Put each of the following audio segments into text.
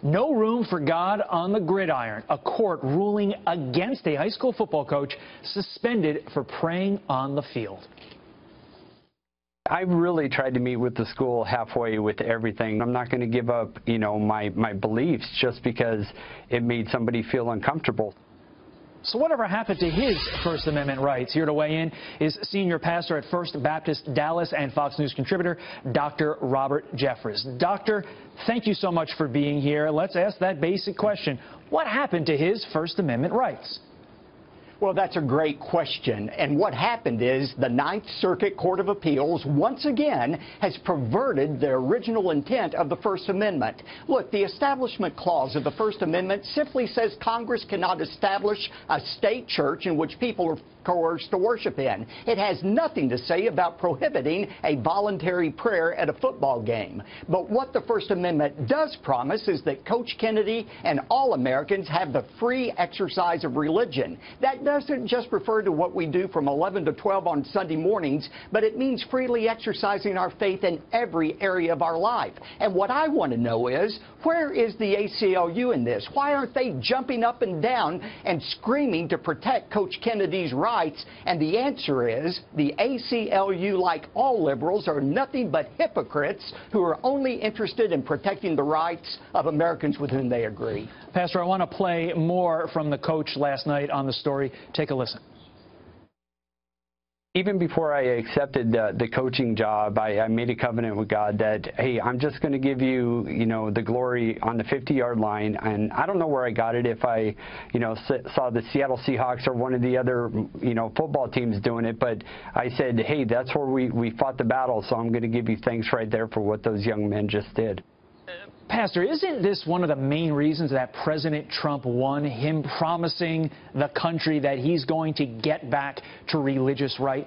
No room for God on the gridiron. A court ruling against a high school football coach suspended for praying on the field. I really tried to meet with the school halfway with everything. I'm not going to give up, my beliefs just because it made somebody feel uncomfortable. So whatever happened to his First Amendment rights? Here to weigh in is senior pastor at First Baptist Dallas and Fox News contributor, Dr. Robert Jeffress. Doctor, thank you so much for being here. Let's ask that basic question. What happened to his First Amendment rights? Well, that's a great question. And what happened is the Ninth Circuit Court of Appeals once again has perverted the original intent of the First Amendment. Look, the Establishment Clause of the First Amendment simply says Congress cannot establish a state church in which people are coerced to worship in. It has nothing to say about prohibiting a voluntary prayer at a football game. But what the First Amendment does promise is that Coach Kennedy and all Americans have the free exercise of religion. That doesn't just refer to what we do from 11 to 12 on Sunday mornings, but it means freely exercising our faith in every area of our life. And what I want to know is, where is the ACLU in this? Why aren't they jumping up and down and screaming to protect Coach Kennedy's rights? And the answer is the ACLU, like all liberals, are nothing but hypocrites who are only interested in protecting the rights of Americans with whom they agree. Pastor, I want to play more from the coach last night on the story. Take a listen. Even before I accepted the coaching job, I made a covenant with God that, hey, I'm just going to give you, the glory on the 50-yard line. And I don't know where I got it, if I, saw the Seattle Seahawks or one of the other, football teams doing it. But I said, hey, that's where we fought the battle, so I'm going to give you thanks right there for what those young men just did. Pastor, isn't this one of the main reasons that President Trump won, him promising the country that he's going to get back to religious right?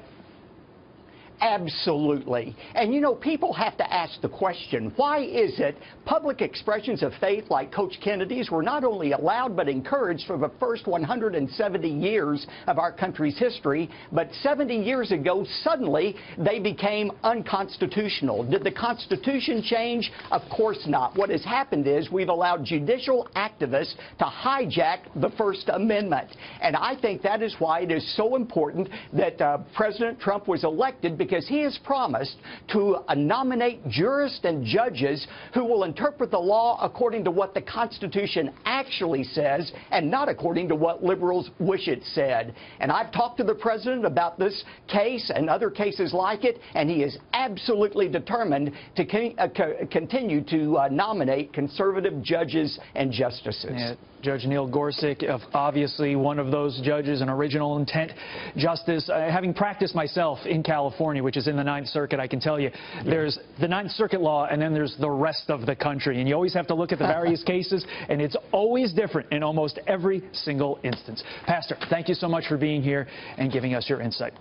Absolutely. And, people have to ask the question, why is it public expressions of faith like Coach Kennedy's were not only allowed but encouraged for the first 170 years of our country's history, but 70 years ago, suddenly, they became unconstitutional? Did the Constitution change? Of course not. What has happened is we've allowed judicial activists to hijack the First Amendment. And I think that is why it is so important that President Trump was elected, because he has promised to nominate jurists and judges who will interpret the law according to what the Constitution actually says and not according to what liberals wish it said. And I've talked to the president about this case and other cases like it, and he is absolutely determined to continue to nominate conservative judges and justices. Yeah. Judge Neil Gorsuch, obviously one of those judges, an original intent justice. Having practiced myself in California, which is in the Ninth Circuit, I can tell you there's the Ninth Circuit law and then there's the rest of the country. And you always have to look at the various cases, and it's always different in almost every single instance. Pastor, thank you so much for being here and giving us your insight.